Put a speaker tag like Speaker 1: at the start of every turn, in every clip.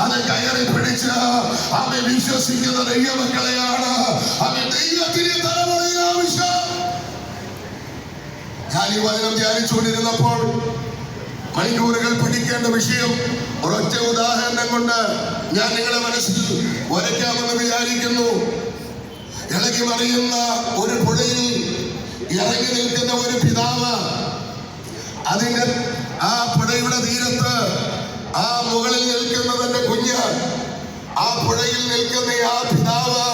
Speaker 1: അത് കയറി പിടിച്ച് അവൻ വിശ്വസിക്കുന്ന ദൈവമക്കളെയാണ് അവൻ ദൈവത്തിന് തലമുറയിൽ ആവശ്യം. ഞാൻ ഈ വചനം ധ്യാനിച്ചുകൊണ്ടിരുന്നപ്പോൾ മണിക്കൂറുകൾ പഠിക്കേണ്ട വിഷയം ഒരൊറ്റ ഉദാഹരണം കൊണ്ട് ഞാൻ നിങ്ങളെ മനസ്സിൽ വരയ്ക്കാമെന്ന് വിചാരിക്കുന്നു. ഇളകി മറിയുന്ന ഒരു പുഴയിൽ ഇറങ്ങി നിൽക്കുന്ന ഒരു പിതാവ്, അതിന് ആ പുഴയുടെ തീരത്ത് ആ മുകളിൽ നിൽക്കുന്ന തന്റെ കുഞ്ഞ്, ആ പുഴയിൽ നിൽക്കുന്ന ആ പിതാവ്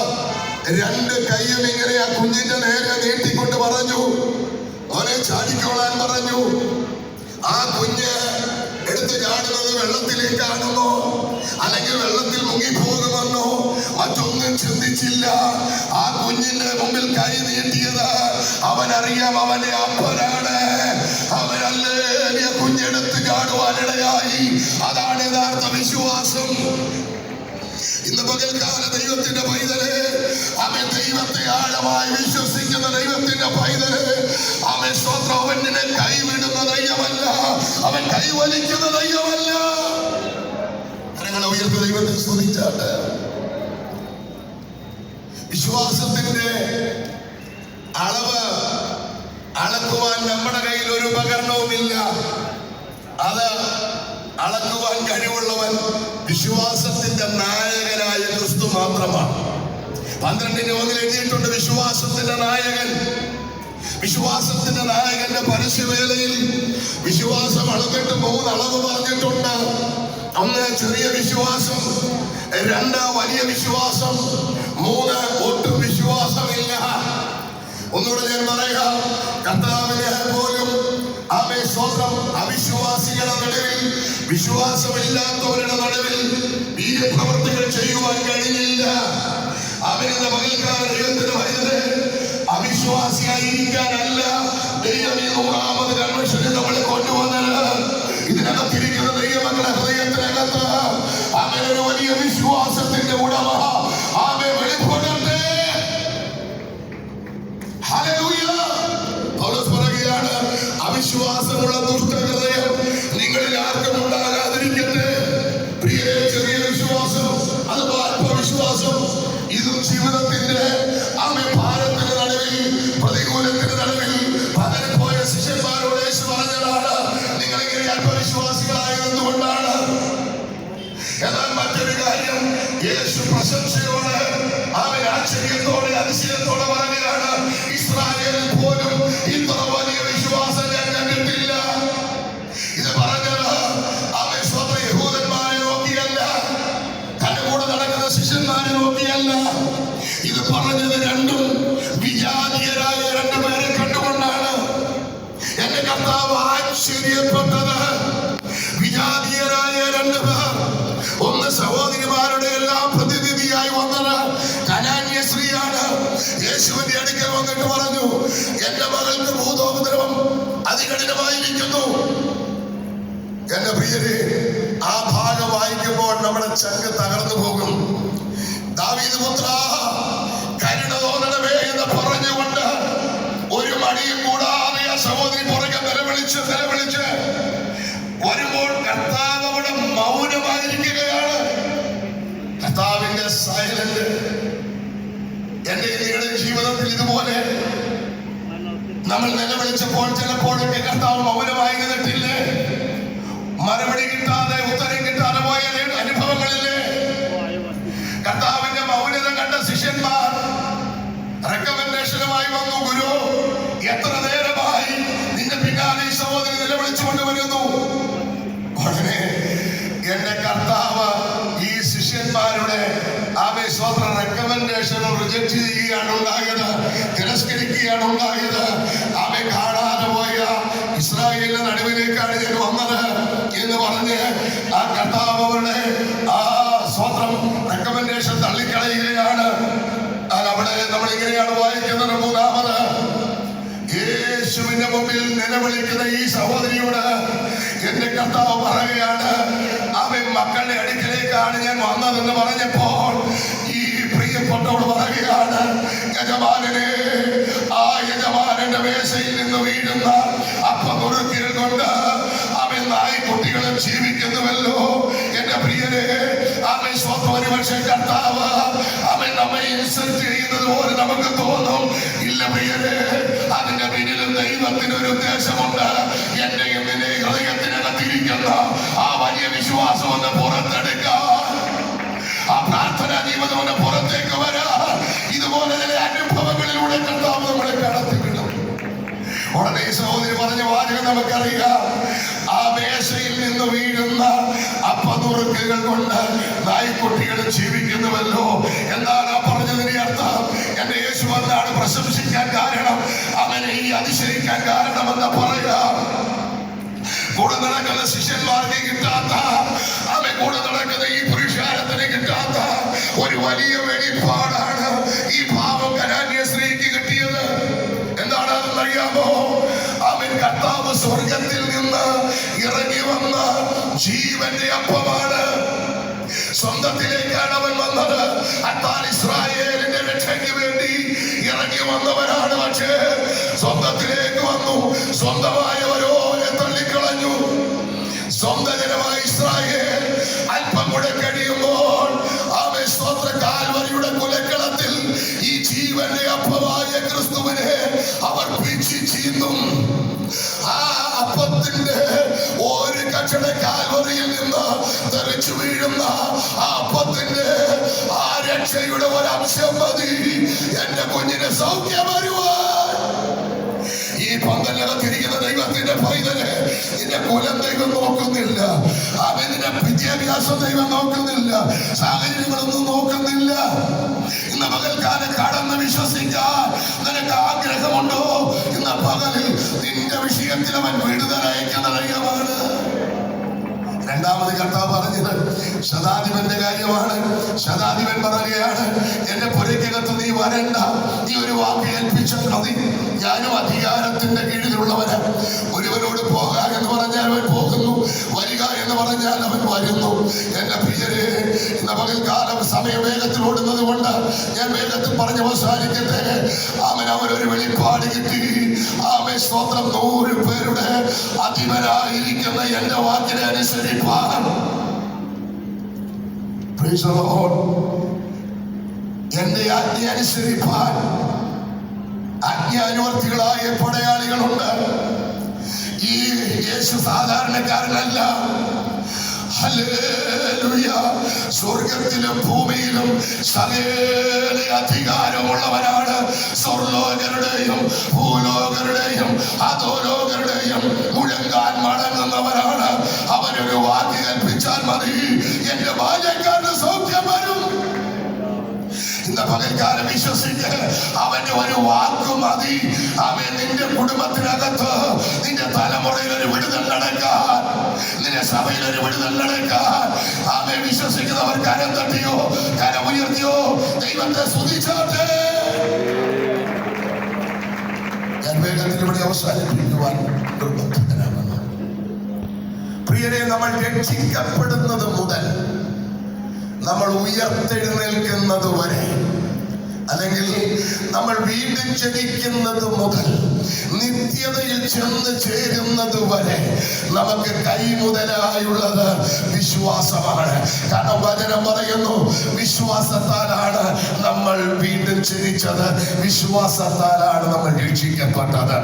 Speaker 1: രണ്ട് കൈയും ഇങ്ങനെ ആ കുഞ്ഞിന്റെ നേരെ നീട്ടിക്കൊണ്ട് പറഞ്ഞു, അവനെ ചാടിക്കോളാൻ പറഞ്ഞു. ആ കുഞ്ഞ് എടുത്ത് ചാടുന്നത് വെള്ളത്തിലേക്കാണെന്നോ അല്ലെങ്കിൽ വെള്ളത്തിൽ മുങ്ങിപ്പോകുമെന്നോ മറ്റൊന്നും ചിന്തിച്ചില്ല. ആ കുഞ്ഞിന്റെ മുമ്പിൽ കൈ നീട്ടിയത് അവനറിയാം അവന്റെ അപ്പനാണ്. അവനല്ലേ കുഞ്ഞെടുത്ത് ചാടുവാനിടയായി. അതാണ് യഥാർത്ഥ വിശ്വാസം. ഇന്ന് പകൽക്കാല ദൈവത്തിന്റെ പൈതല്, അവൻ ദൈവത്തെ ആഴമായി വിശ്വസിക്കുന്ന ദൈവത്തിന്റെ പൈതല്, അവൻ സ്വന്തം അവനെ കൈവിടുന്ന ദൈവമല്ല, അവൻ കൈവലിക്കുന്ന ദൈവമല്ല. ഞങ്ങളെ ഉയർത്ത ദൈവത്തെ സ്തുതിച്ചാട്ട്. വിശ്വാസത്തിന്റെ അളവ് അളക്കുവാൻ നമ്മുടെ കയ്യിൽ ഒരു ഉപകരണവുമില്ല. അത് അളക്കുവാൻ കഴിവുള്ളവൻ വിശ്വാസത്തിന്റെ നായകനായ ക്രിസ്തു മാത്രമാണ്. 12:1 എഴുതിയിട്ടുണ്ട്, വിശ്വാസത്തിന്റെ നായകൻ. വിശ്വാസത്തിന്റെ നായകന്റെ പരസ്യവേലയിൽ വിശ്വാസം അളന്നിട്ട് 3 അളവ് പറഞ്ഞിട്ടുണ്ട്. 1 ചെറിയ വിശ്വാസം, 2 വലിയ വിശ്വാസം, 3 ഒട്ടും വിശ്വാസമില്ല. ഒന്നുകൂടെ ഞാൻ പറയാം, കർത്താവിനെ പോലും അവിശ്വാസികളുടെ നടുവിൽ, വിശ്വാസമില്ലാത്തവരുടെ നടുവിൽ വീര്യപ്രവർത്തികൾ ചെയ്യുവാൻ കഴിഞ്ഞില്ല. അവരുടെ പകൽക്കാല ദൈവത്തിന് വൈദ്യുതി അവിശ്വാസിയായിരിക്കാനല്ല ദൈവം ഈ 100ാമത് കൺവെൻഷനിൽ നമ്മളെ കൊണ്ടുവന്നത്. ഇതിനകത്തിരിക്കുന്ന ദൈവമക്കളുടെ ഹൃദയത്തിനകത്ത് അങ്ങനെ ഒരു വലിയ വിശ്വാസത്തിന്റെ ഉടമ ആമേ വെളിപ്പെടട്ടെ. ഹല്ലേലൂയ. പൗലോസ് പറയുകയാണ്, അവിശ്വാസമുള്ള ദുഷ്ടഹൃദയം നിങ്ങളിൽ ആർക്കും ഉണ്ടാകാതിരിക്കട്ടെ. പ്രിയരെ, ചെറിയ വിശ്വാസം, അത് ആത്മവിശ്വാസം, ഇതും ജീവിതത്തിന്റെ ഭാരത്തിന്റെ നടുവിൽ, പ്രതികൂലത്തിന്റെ നടുവിൽ പകരപ്പോയ ശിഷ്യന്മാരോട് യേശു പറഞ്ഞതാണ്, നിങ്ങളിങ്ങനെ ആത്മവിശ്വാസികളായത് എന്തുകൊണ്ടാണ്? എന്നാൽ മറ്റൊരു കാര്യം, യേശു പ്രശംസയോടെ ആശ്ചര്യത്തോടെ അതിശയത്തോടെ പറയുകയാണ്, ഇസ്രായേലിൽ പോലും ഇത്ര വലിയ വിശ്വാസം ഞാൻ കണ്ടിട്ടില്ല. ഇത് പറഞ്ഞത് അവൻ സ്വന്തം യഹൂദന്മാരെ നോക്കിയല്ല, തന്റെ കൂടെ നടക്കുന്ന ശിഷ്യന്മാരെ നോക്കിയല്ല. ഇത് പറഞ്ഞത് രണ്ടും വിജാതീയരായ 2 പേരെ കണ്ടുകൊണ്ടാണ്. എന്റെ കർത്താവ് ആശ്ചര്യപ്പെട്ടത് വിജാതീയരായ 2 പേർ. ഒന്ന് സഹോദരിമാരുടെ എല്ലാം പ്രതിനിധിയായി വന്നത് കനാന്യ സ്ത്രീയാണ്. യേശുവിന്റെ അടുക്കൽ വന്നിട്ട് പറഞ്ഞു, എന്റെ മകൾക്ക് ഭൂതോപദ്രവം അതികഠിനമായിരിക്കുന്നു. എന്റെ പ്രിയരെ, ആ ഭാഗം വായിക്കുമ്പോൾ നമ്മുടെ ചങ്ക് തകർന്നു പോകും. ദാവീദ് പുത്ര, കരുണ തോന്നണമേ എന്ന് പറഞ്ഞുകൊണ്ട് ഒരു മടിയും കൂടാതെ ആ സഹോദരി പുറകെ നിലവിളിച്ച് വരുമ്പോൾ കർത്താവ് അവിടെ മൗനമായിരിക്കുകയാണ്. കർത്താവിന്റെ സൈലന്റ്. എന്റെ നിങ്ങളുടെ ജീവിതത്തിൽ ഇതുപോലെ നമ്മൾ നിലവിളിച്ചപ്പോൾ ചിലപ്പോഴൊക്കെ കർത്താവ് മൗനമായിരുന്നിട്ടില്ലേ? മറുപടി കിട്ടാതെ, ഉത്തരം കിട്ടാതെ പോയ അനുഭവങ്ങളില്ലേ? കർത്താവിന്റെ മൗനത കണ്ട ശിഷ്യന്മാർ റെക്കമെൻഡേഷനുമായി വന്നു, ഗുരു എത്ര നേരമായി നിന്റെ പിന്നാലെ ഈ സഹോദരി നിലവിളിച്ചുകൊണ്ട് വരുന്നു. ഉടനെ എന്റെ കർത്താവ് ഈ ശിഷ്യന്മാരുടെ റെക്കമെൻഡേഷൻ റിജക്ട് ചെയ്യുകയാണ് ഉണ്ടായത്, തിരസ്കരിക്കുകയാണ് ഉണ്ടായത്. അവൻ കാണാതെ പോയ ഇസ്രായേലിന്റെ നടുവിലേക്കാണ് ഞാൻ വന്നത് എന്ന് പറഞ്ഞ് ആ കർത്താവ് അവരുടെ ആ റെക്കമെൻഡേഷൻ തള്ളിക്കളയുകയാണ്. അവിടെ നമ്മൾ ഇങ്ങനെയാണ് വായിക്കുന്നത്. 3ാമത്, യേശുവിന്റെ മുമ്പിൽ നിലവിളിക്കുന്ന ഈ സഹോദരിയോട് എന്റെ കർത്താവ് പറയുകയാണ്, അവൻ മക്കളുടെ അടുക്കിലേക്കാണ് ഞാൻ വന്നതെന്ന് പറഞ്ഞപ്പോൾ ഈ പ്രിയപ്പെട്ടവൾ പറയുകയാണ്, യജമാനനെ, ആ യജമാനന്റെ മേശയിൽ നിന്ന് വീഴുന്ന അപ്പനുറുക്കിൽ കൊണ്ട് അവൻ നായ്ക്കുട്ടികളും ജീവിക്കുന്നുവല്ലോ. എന്റെ പ്രിയനെ, സ്വന്തം ഒരുപക്ഷെ കർത്താവ് അവൻ നമ്മെ ഇൻസൾട്ട് ചെയ്യുന്നത് പോലെ നമുക്ക് തോന്നും. ഇല്ല പ്രിയരെ, അതിന്റെ പിന്നിലും ദൈവത്തിന് ഒരു ഉദ്ദേശമുണ്ട്. എന്റെയും നിന്റെ ഹൃദയത്തിനകത്തിരിക്കുന്ന ആ വലിയ വിശ്വാസം ഒന്ന് പുറത്തെടുക്കാൻ, ആ പ്രാർത്ഥനാ ജീവിതം ഒന്ന് പുറത്തേക്ക് വരാൻ, ഇതുപോലെ ചില അനുഭവങ്ങളിലൂടെ കർത്താവ് നമ്മളെ കടത്തിവിടും. ഉടനെ സഹോദരി പറഞ്ഞ വാചകം നമുക്കറിയാം. ആ മേശയിൽ നിന്ന് വീഴുന്ന അപ്പനുറുക്കുകൾ കൊണ്ട് നായ്ക്കുട്ടികൾ ജീവിക്കുന്നുവല്ലോ. എന്താണ് ആ പറഞ്ഞതിന്റെ അർത്ഥം? എന്റെ യേശു എന്നാണ് പ്രശംസിക്കാൻ കാരണം, അവനെ ഈ അതിശയിക്കാൻ കാരണമെന്ന് പറയാം. കൂടെ നടക്കുന്ന ശിഷ്യന്മാർക്ക് കിട്ടാത്ത, അവൻ കൂടെ നടക്കുന്ന ഈ പുരുഷാരത്തിന് കിട്ടാത്ത ഒരു വലിയ വെളിപ്പാടാണ് ഈ പാവം കനാന്യ സ്ത്രീക്ക് കിട്ടിയത്. എന്താണ് അതെന്നറിയാമോ? അവൻ കർത്താവ് സ്വർഗത്തിൽ നിന്ന് ഇറങ്ങി വന്ന ജീവന്റെ അപ്പമാണ്. സ്വന്തത്തിലേക്കാണ് അവൻ വന്നത്. അത്താൻ ഇസ്രായേലിന്റെ രക്ഷയ്ക്ക് വേണ്ടി ഇറങ്ങി വന്നവരാണ്. പക്ഷേ സ്വന്തത്തിലേക്ക് വന്നു, സ്വന്തമായവരോ തള്ളിക്കളഞ്ഞു. സ്വന്തം ജനമായ ഇസ്രായേൽ അല്പം കൂടെ കഴിയുമ്പോൾ അവൻ സ്വത്ര കാൽവരിയുടെ കുലക്കളത്തിൽ ഈ ജീവന്റെ അപ്പമായ ക്രിസ്തുവിനെ അവർ പിച്ചി ചീന്തും. ആ അപ്പത്തിന്റെ ഒരു കക്ഷണ കാൽവരിയിൽ നിന്ന് തെറിച്ചു വീഴുന്ന ആ അപ്പത്തിന്റെ ആ രക്ഷയുടെ ഒരംശം മതി എന്റെ കുഞ്ഞിന് സൗഖ്യം വരുവാൻ. ഈ പന്തലകത്തിരിക്കുന്ന ദൈവത്തിന്റെ പൈതല്, നിന്റെ കുലം ദൈവം നോക്കുന്നില്ല, അവന്റെ വിദ്യാഭ്യാസം ദൈവം നോക്കുന്നില്ല, സാഹചര്യങ്ങളൊന്നും നോക്കുന്നില്ല. ഇന്ന് പകൽക്കാലം കടന്ന് വിശ്വസിക്കാൻ നിനക്ക് ആഗ്രഹമുണ്ടോ? ഇന്ന് പകലിൽ നിന്റെ വിഷയത്തിൽ അവൻ വിടുതലയക്കുന്ന ദൈവമാണ്. രണ്ടാമത് കർത്താവ് പറഞ്ഞത് ശതാധിപന്റെ കാര്യമാണ്. ശതാധിപൻ പറയുകയാണ്, എന്റെ പുരയ്ക്കകത്ത് നീ വരണ്ട, നീ ഒരു വാക്ക് ഏൽപ്പിച്ചാൽ മതി, ഞാനും അധികാരത്തിന്റെ കീഴിലുള്ളവന്. ഒരുവനോട് പോകാൻ എന്ന് പറഞ്ഞാൽ അവൻ പോകുന്നു, വരിക എന്ന് പറഞ്ഞാൽ അവൻ വരുന്നു. എന്റെ പ്രിയരെ, ഇന്ന് പകൽക്കാലം സമയം വേഗത്തിൽ ഓടുന്നത് കൊണ്ട് ഞാൻ വേഗത്തിൽ പറഞ്ഞ് അവസാനിക്കട്ടെ. അവനൊരു വെളിപ്പാട് കിട്ടി. ആമേ സ്തോത്രം. 100 പേരുടെ അധിപനായിരിക്കുന്ന എന്റെ വാക്കിനെ അനുസരിപ്പാൻ, എന്റെ ആജ്ഞ അനുസരിപ്പാൻ ആജ്ഞാനുവർത്തികളായ പടയാളികളുണ്ട്. ഈ യേശു സാധാരണക്കാരനല്ല. ഹല്ലേലൂയ. സ്വർഗത്തിലും ഭൂമിയിലും സകല അധികാരമുള്ളവനാണ്. സ്വർലോകരുടെയും ഭൂലോകരുടെയും അധോലോകരുടെയും മുഴങ്ങാൻ മടങ്ങുന്നവനാണ്. അവനൊരു വാക്ക് കൽപ്പിച്ചാൽ മതി, എന്റെ ബാല്യക്കാരന് സൗഖ്യം വരും. ഇന്ന് പകൽക്കാലം വിശ്വസിച്ച് അവന്റെ ഒരു വാക്ക് മതി. അവൻ നിന്റെ കുടുംബത്തിനകത്ത്, നിന്റെ തലമുറയിൽ ഒരു വിടുതൽ നടക്കാൻ, നിന്റെ സഭയിൽ ഒരു വിടുതൽ നടക്കാൻ അവൻ വിശ്വസിക്കുന്നവർ കരം തട്ടിയോ കരം ഉയർത്തിയോ ദൈവത്തെ സ്തുതിച്ചാട്ടെ. ഞാൻ വേഗത്തിൽ ഇവിടെ അവസാനിപ്പിക്കുവാൻ നിർബന്ധിതനാകുന്നു. പ്രിയരെ, നമ്മൾ രക്ഷിക്കപ്പെടുന്നത് മുതൽ നമ്മൾ ഉയർത്തെഴുന്നേൽക്കുന്നത് വരെ, അല്ലെങ്കിൽ നമ്മൾ വീണ്ടും ജനിക്കുന്നത് മുതൽ നിത്യതയിൽ ചെന്ന് ചേരുന്നത് വരെ നമുക്ക് കൈമുതലായുള്ളത് വിശ്വാസമാണ്. കാരണം വചനം പറയുന്നു, വിശ്വാസത്താലാണ് നമ്മൾ വീണ്ടും ജനിച്ചത്, വിശ്വാസത്താലാണ് നമ്മൾ രക്ഷിക്കപ്പെട്ടത്.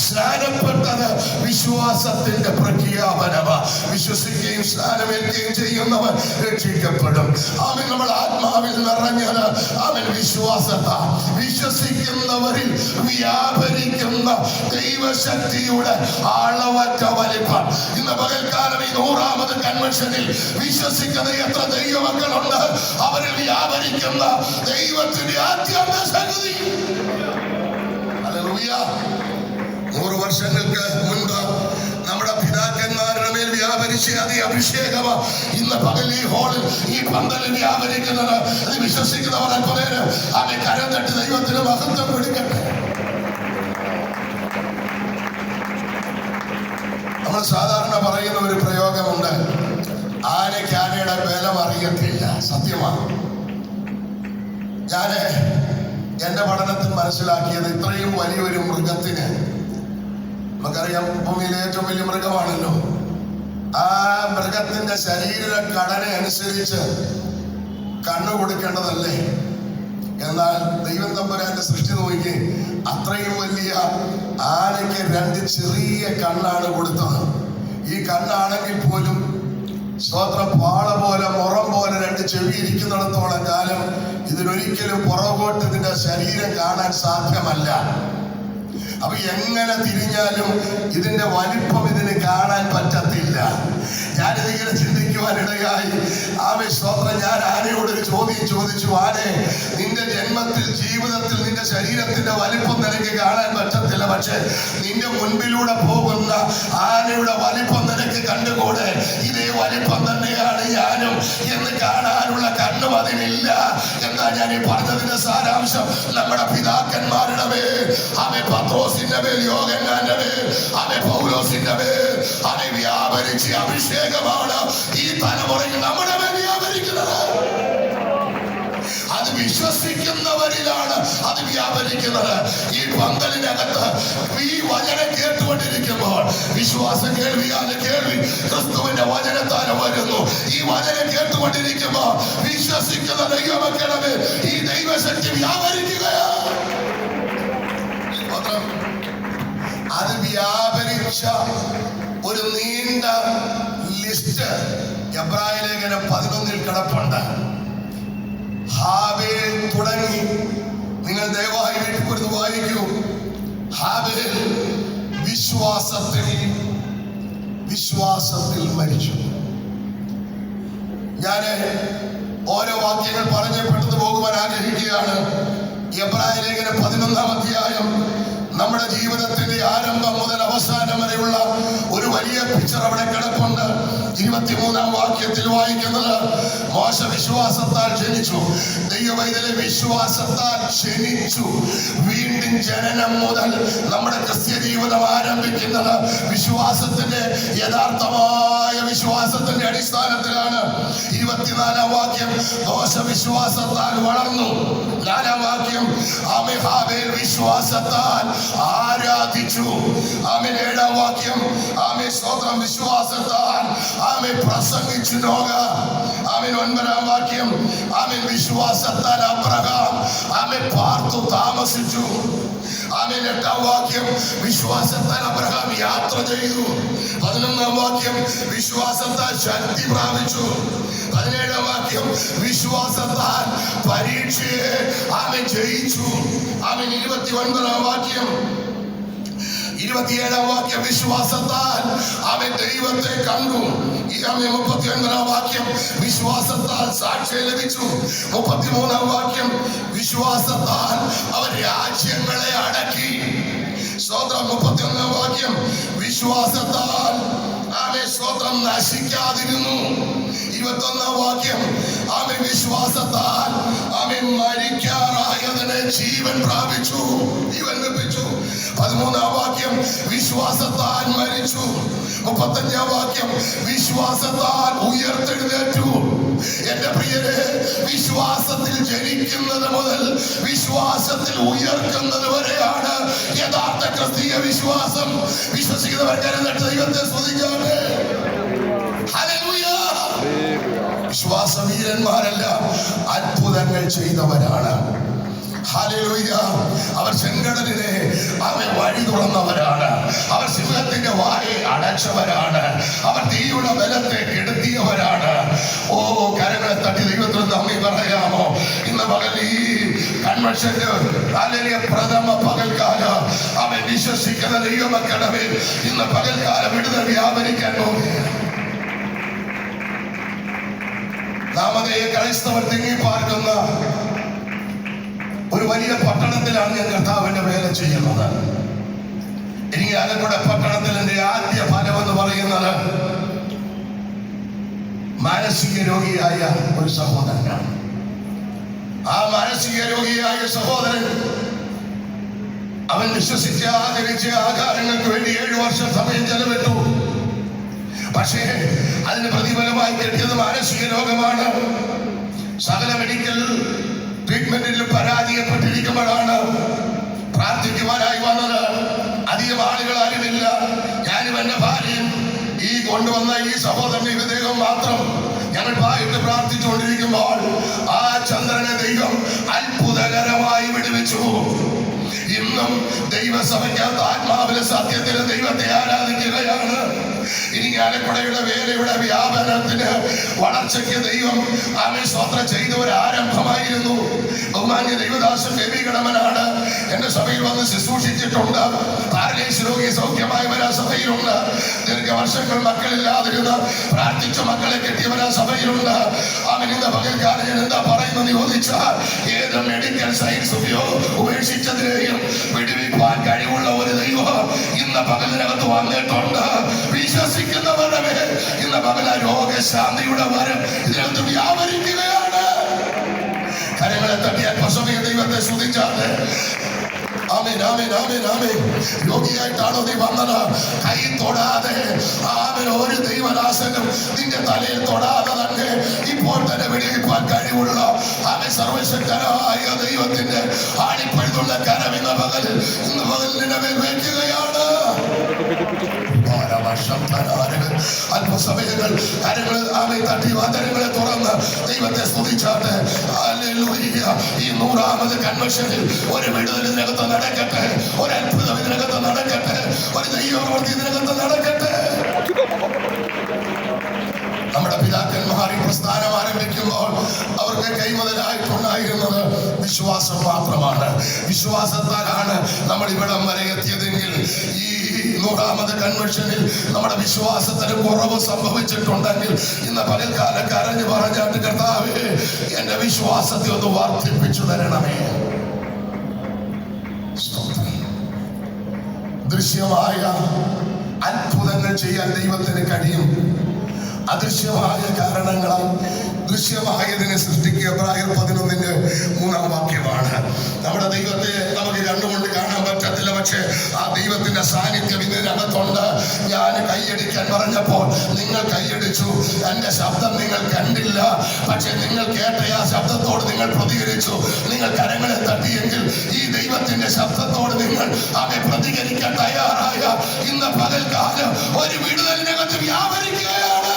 Speaker 1: സ്നാനപ്പെട്ടത് വിശ്വാസത്തിന്റെ പ്രഖ്യാപനമാണ്. വിശ്വസിക്കുകയും സ്നാനമേൽക്കുകയും ചെയ്യുന്നവർ രക്ഷിക്കപ്പെടും. അവൻ നമ്മൾ ആത്മാവിൽ നിറഞ്ഞത് അവൻ വിശ്വാസത്താൽ. വിശ്വസിക്കുന്നവരിൽ വ്യാപരിക്കുന്ന ദൈവശക്തിയുടെ അളവറ്റ വലിപ്പം. ഇന്ന് പകൽക്കാലം ഈ 100ാമത് കൺവെൻഷനിൽ വിശ്വസിക്കുന്ന എത്ര ദൈവമക്കളുണ്ട്? അവരിൽ വ്യാപരിക്കുന്ന ദൈവത്തിന്റെ ആദ്യത്തെ ശക്തി. ഹല്ലേലൂയ. 100 വർഷങ്ങൾക്ക് മുൻപ് നമ്മുടെ പിതാക്കന്മാരുടെ മേൽ വ്യാപരിച്ച അതേ അഭിഷേകമാണ് ഇന്ന് പകൽ ഈ ഹോളിൽ, ഈ പന്തലിൽ വ്യാപരിക്കുന്നത്. അത് വിശ്വസിക്കുന്നവർ അല്പനേര് അവൻ കരം തട്ടി ദൈവത്തിന് മഹത്വം കൊടുക്കട്ടെ. നമ്മൾ സാധാരണ പറയുന്ന ഒരു പ്രയോഗമുണ്ട്, ആനയ്ക്ക് ആനയുടെ ബലം അറിയത്തില്ല. സത്യമാണ്. ഞാന് എന്റെ പഠനത്തിൽ മനസ്സിലാക്കിയത്, ഇത്രയും വലിയൊരു മൃഗത്തിന്, നമുക്കറിയാം ഭൂമിയിലെ ഏറ്റവും വലിയ മൃഗമാണല്ലോ, ആ മൃഗത്തിന്റെ ശരീര ഘടന അനുസരിച്ച് കണ്ണു കൊടുക്കേണ്ടതല്ലേ? എന്നാൽ ദൈവം തമ്പുരാന്റെ സൃഷ്ടി നോക്കി, അത്രയും വലിയ ആനയ്ക്ക് 2 ചെറിയ കണ്ണാണ് കൊടുത്തത്. ഈ കണ്ണാണെങ്കിൽ പോലും സ്വോത്രം പാള പോലെ മുറം പോലെ 2 ചെവി ഇരിക്കുന്നിടത്തോളം കാലം ഇതിനൊരിക്കലും പുറകോട്ട് ഇതിന്റെ ശരീരം കാണാൻ സാധ്യമല്ല. അപ്പൊ എങ്ങനെ തിരിഞ്ഞാലും ഇതിന്റെ വലിപ്പം ഇതിന് കാണാൻ പറ്റത്തില്ല. ഞാനിതിങ്ങനെ ചിന്തിക്കുവാനിടയായി. സ്തോത്രം. ഞാൻ ആനയോടൊരു ചോദ്യം ചോദിച്ചു. ആനെ, നിന്റെ ജന്മത്തിൽ ജീവിതത്തിൽ നിന്റെ ശരീരത്തിന്റെ വലിപ്പം നിനക്ക് കാണാൻ പറ്റത്തില്ല, പക്ഷെ നിന്റെ മുൻപിലൂടെ പോകുന്ന ആനയുടെ വലിപ്പം നിനക്ക് കണ്ടുകൂടെ? ഇതേ വലിപ്പം തന്നെയാണ് ഞാനും എന്ന് കാണാനുള്ള കണ്ണും അതിനില്ല. എന്താ ഞാൻ ഈ പറഞ്ഞതിന്റെ സാരാംശം? നമ്മുടെ പിതാക്കന്മാരുടെ മേൽ, പത്രോസിന്റെ മേൽ, യോഹന്നാന്റെ മേൽ, പൗലോസിന്റെ മേൽ വ്യാപരിച്ച അഭിഷേകമാണ് ഈ തലമുറയിൽ നമ്മുടെ മേൽ വ്യാപരിക്കുന്നത്. അത് വിശ്വസിക്കുന്നവരിലാണ് അത് വ്യാപരിക്കുന്നത്. ഈ പന്തലിനകത്ത് ഈ വചനം കേട്ടുകൊണ്ടിരിക്കുമ്പോൾ, വിശ്വാസം കേൾവിയാണ്, കേൾവി ക്രിസ്തുവിന്റെ വചനത്താൽ വരുന്നു. ഈ വചനം കേട്ടുകൊണ്ടിരിക്കുമ്പോൾ വിശ്വസിക്കുന്ന ദൈവമക്കളെ ഈ ദൈവശക്തി വ്യാപരിക്കുകയാണ്. അത് വ്യാപരിച്ച ഒരു നീണ്ട ലിസ്റ്റ് എബ്രായ ലേഖനം 11 കിടപ്പുണ്ട്. ഹാബേൽ തുടങ്ങി. നിങ്ങൾ ദയവായി വീട്ടിൽ കൊടുത്ത് വായിക്കൂ. ഹാബേൽ വിശ്വാസത്തിൽ മരിച്ചു. ഞാൻ ഓരോ വാക്യങ്ങൾ പറഞ്ഞ് പെട്ടെന്ന് പോകുവാൻ ആഗ്രഹിക്കുകയാണ്. എബ്രായ ലേഖനം 11-ാം അധ്യായം നമ്മുടെ ജീവിതത്തിന്റെ ആരംഭം മുതൽ അവസാനം വരെയുള്ള ഒരു വലിയ പിക്ചർ അവിടെ കിടപ്പുണ്ട്. 23-ാം വാക്യത്തിൽ വായിക്കുന്നത്, മോശ വിശ്വാസത്താൽ ജനിച്ചു. ദൈവവൈതലെ വിശ്വാസത്താൽ ജനിച്ചു. വീണ്ടും ജനനം മുതൽ നമ്മുടെ ക്രിസ്ത്യ ജീവിതം ആരംഭിക്കുന്നത് വിശ്വാസത്തിന്റെ യഥാർത്ഥമായ വിശ്വാസത്തിന്റെ അടിസ്ഥാനത്തിലാണ്. 24-ാം വാക്യം, മോശ വിശ്വാസത്താൽ വളർന്നു. 4-ാം വാക്യം, ഹാബേൽ വിശ്വാസത്താൽ ആരാധിച്ചു. 7-ാം വാക്യം, സ്തോത്രം, വിശ്വാസത്താൽ പ്രസംഗിച്ചു. 9-ാം വാക്യം, വിശ്വാസത്താൽ അബ്രഹാം പാർത്തു താമസിച്ചു. 8-ാം വാക്യം, വിശ്വാസത്താൽ അബ്രഹാം യാത്ര ചെയ്തു. 11-ാം വാക്യം, വിശ്വാസത്താൽ ശക്തി പ്രാപിച്ചു. 17-ാം വാക്യം, വിശ്വാസത്താൽ പരീക്ഷയെ ജയിച്ചു. 29-ാം വാക്യം, 27-ാം വാക്യം, വിശ്വാസത്താൽ ദൈവത്തെ കണ്ടു. 39-ാം വാക്യം, വിശ്വാസത്താൽ സാക്ഷ്യം ലഭിച്ചു. 33-ാം വാക്യം, വിശ്വാസത്താൽ അവർ രാജ്യങ്ങളെ അടക്കി. സ്തോത്രം. 31-ാം വാക്യം, വിശ്വാസത്താൽ സ്തോത്രം നശിക്കാതിരുന്നു. 21-ാം വാക്യം, വിശ്വാസത്താൽ മരിക്കാറായതിനെ ജീവൻ പ്രാപിച്ചു, ജീവൻ ലഭിച്ചു. 13-ാം വാക്യം, വിശ്വാസത്താൽ മരിച്ചു. 35-ാം വാക്യം, വിശ്വാസത്താൽ ഉയർത്തെഴുന്നേറ്റു. എന്റെ പ്രിയരെ, വിശ്വാസത്തിൽ ജനിക്കുന്നത് മുതൽ വിശ്വാസത്തിൽ ഉയർക്കുന്നത് വരെയാണ് യഥാർത്ഥ ക്രിസ്തീയ വിശ്വാസം. വിശ്വസിക്കുന്നവർ കരുതട്ടെ, ദൈവത്തെ സ്തുതിക്കട്ടെ. ഹല്ലേലൂയ. വിശ്വാസവീരന്മാരല്ല, അത്ഭുതങ്ങൾ ചെയ്തവരാണ്. ഹല്ലേലൂയ. അവർ ചെങ്കടലിനെ വഴി തുറന്നവരാണ്. അവർ സിംഹത്തിന്റെ വായെ അടച്ചവരാണ്. അവർ തീയുടെ ബലത്തെ കെടുത്തിയവരാണ്. ഓ, കരങ്ങളെ തട്ടി ദൈവത്തിന് നന്ദി പറയാമോ? ഇന്ന് പകൽ ഈ കൺവെൻഷന്റെ പ്രഥമ പകൽക്കാലം വിശ്വസിക്കുന്ന ദൈവമക്കളെ ഇന്ന് പകൽക്കാലം വിടുതൽ വ്യാപരിക്കാൻ പോകുകയാണ്. നാമതേ ക്രൈസ്തവർ തിങ്ങി പാർക്കുന്ന ഒരു വലിയ പട്ടണത്തിലാണ് ഞാൻ കർത്താവിന്റെ വേല ചെയ്യുന്നത്. എനിക്ക് ആലപ്പുഴ പട്ടണത്തിൽ എന്റെ ആദ്യ ഫലം എന്ന് പറയുന്നത് മാനസിക രോഗിയായ ഒരു സഹോദരനാണ്. ആ മാനസിക രോഗിയായ സഹോദരൻ അവൻ വിശ്വസിച്ച് ആചരിച്ച ആകാരങ്ങൾക്ക് വേണ്ടി 7 വർഷം സമയം ചെലവിട്ടു. പക്ഷേ അതിന് പ്രതിഫലമായി കിട്ടിയത് മാനസിക രോഗമാണ്. സകല മെഡിക്കൽ ട്രീറ്റ്മെന്റിൽ പരാജയപ്പെട്ടിരിക്കുമ്പോഴാണ് പ്രാർത്ഥിക്കുവാനായി വന്നത്. അധികം ആളുകൾ ആരുമില്ല. ഞാനും എന്റെ ഭാര്യയും ഈ കൊണ്ടുവന്ന ഈ സഹോദരന്റെ വിദേഹം മാത്രം ഞങ്ങൾ പായിട്ട് പ്രാർത്ഥിച്ചുകൊണ്ടിരിക്കുമ്പോൾ ആ ഇന്നും ദൈവസഭയ്ക്കകത്ത് ആത്മാവിലെ സത്യത്തിലെ ദൈവത്തെ ആരാധിക്കുകയാണ്. ഇനി ആലപ്പുഴയുടെ വേലയുടെ വ്യാപനത്തിന് വളർച്ചയ്ക്ക് ദൈവം ആമേൻ സ്തോത്രം ചെയ്ത ഒരു ആരംഭമായിരുന്നു. ബഹുമാന്യ ദൈവദാസൻ ബേബി കടമനാട് എന്റെ സഭയിൽ വന്ന് ശുശ്രൂഷിച്ചിട്ടുണ്ട്. പാരലൈസ് രോഗി സൗഖ്യമായവരാ സഭയിലുണ്ട്. ദീർഘവർഷങ്ങൾ മക്കളില്ലാതിരുന്ന് പ്രാർത്ഥിച്ച മക്കളെ കെട്ടിയവരാ സഭയിലുണ്ട്. അവൻ ഇന്ന് പകൽക്കാലം ഞാൻ എന്താ പറയുന്നത് ചോദിച്ചാൽ, ഏത് മെഡിക്കൽ സയൻസ് ഉപേക്ഷിച്ചതിനെയും വിടുവിപ്പാൻ കഴിവുള്ള ഒരു ദൈവം ഇന്ന് പകലിനകത്ത് വന്നിട്ടുണ്ട്. വിശ്വസിക്കുന്നവരുടെ മേൽ ഇന്ന് പകല രോഗശാന്തിയുടെ വരം ഇതിനകത്ത് വ്യാപരിക്കുകയാണ്. കരങ്ങളെ തട്ടി അല്പസമയ ദൈവത്തെ സ്തുതിച്ചാണ്. ആമേൻ ആമേൻ ആമേൻ ആമേൻ. രോഗിയായിട്ടാണോ നീ വന്നത്? കൈ തൊടാതെ ആമേൻ ഒരു ദൈവദാസനും നിന്റെ തലയിൽ തൊടാതെ തന്നെ ഇപ്പോൾ തന്നെ വിടുവിപ്പാൻ കഴിവുള്ള ആമേൻ സർവശക്തനായ ദൈവത്തിന്റെ ആണിപ്പഴുതുള്ള കരം ഇന്ന് പകൽ നിന്റെ മേൽ വയ്ക്കുകയാണ്. അല്പസമയങ്ങൾ കരങ്ങൾ ആമേൻ തട്ടി വാതിലുകളെ തുറന്ന് ദൈവത്തെ സ്തുതിച്ചാട്ടെ. ഹല്ലേലൂയ. ഈ 100ാമത് കൺവെൻഷനിൽ ഒരു വിടുതൽ ഇതിനകത്ത് നടക്കട്ടെ, ഒരു അത്ഭുതം ഇതിനകത്ത് നടക്കട്ടെ, ഒരു ദൈവപ്രവൃത്തി ഇതിനകത്ത് നടക്കട്ടെ. നമ്മുടെ പിതാക്കന്മാർ ഈ പ്രസ്ഥാനം ആരംഭിക്കുമ്പോൾ അവർക്ക് കൈമുതലായിട്ടുണ്ടായിരുന്നത് വിശ്വാസം മാത്രമാണ്. വിശ്വാസത്താലാണ് നമ്മൾ ഇവിടം വരെ എത്തിയതെങ്കിൽ ഈ 100ാമത് കൺവെൻഷനിൽ നമ്മുടെ വിശ്വാസത്തിന് കുറവ് സംഭവിച്ചിട്ടുണ്ടെങ്കിൽ ഇന്ന് പകൽക്കാലം കരഞ്ഞു പറഞ്ഞാട്ട്, കർത്താവേ എന്റെ വിശ്വാസത്തെ ഒന്ന് വർദ്ധിപ്പിച്ചു തരണമേ. ദൃശ്യമായ അത്ഭുതങ്ങൾ ചെയ്യാൻ ദൈവത്തിന് കഴിയും. അദൃശ്യമായ കാരണങ്ങളാൽ ദൃശ്യമായതിനെ സൃഷ്ടിക്കുക. എബ്രായർ 11:3 വാക്യമാണ്. നമ്മുടെ ദൈവത്തെ നമുക്ക് കണ്ടുകൊണ്ട് കാണാൻ പറ്റത്തില്ല, പക്ഷേ ആ ദൈവത്തിന്റെ സാന്നിധ്യം ഇതിനകത്തുണ്ട്. ഞാൻ കൈയടിക്കാൻ പറഞ്ഞപ്പോൾ നിങ്ങൾ കൈയടിച്ചു. എന്റെ ശബ്ദം നിങ്ങൾ കണ്ടില്ല, പക്ഷെ നിങ്ങൾ കേട്ട ആ ശബ്ദത്തോട് നിങ്ങൾ പ്രതികരിച്ചു. നിങ്ങൾ കരങ്ങളെ തട്ടിയെങ്കിൽ ഈ ദൈവത്തിന്റെ ശബ്ദത്തോട് നിങ്ങൾ അവയെ പ്രതികരിക്കാൻ തയ്യാറായ ഇന്ന് പകൽക്കാലം ഒരു വിടുതലിനകത്ത് വ്യാപരിക്കുകയാണ്.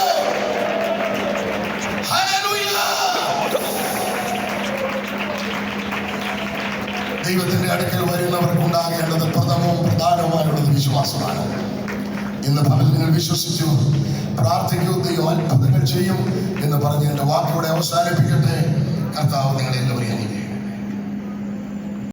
Speaker 1: ദൈവത്തിന്റെ അടുക്കൽ വരുന്നവർക്ക് ഉണ്ടാകേണ്ടത് പ്രഥമവും പ്രധാനവുമായുള്ളത് വിശ്വാസമാണ്. ഇന്ന് പകൽ നിങ്ങൾ വിശ്വസിച്ചു പ്രാർത്ഥിക്കൂ, ദൈവം അത്ഭുതങ്ങൾ ചെയ്യും എന്ന് പറഞ്ഞ് എന്റെ വാക്കിലൂടെ അവസാനിപ്പിക്കട്ടെ. കർത്താവ് നിങ്ങളെ എല്ലാവരെയും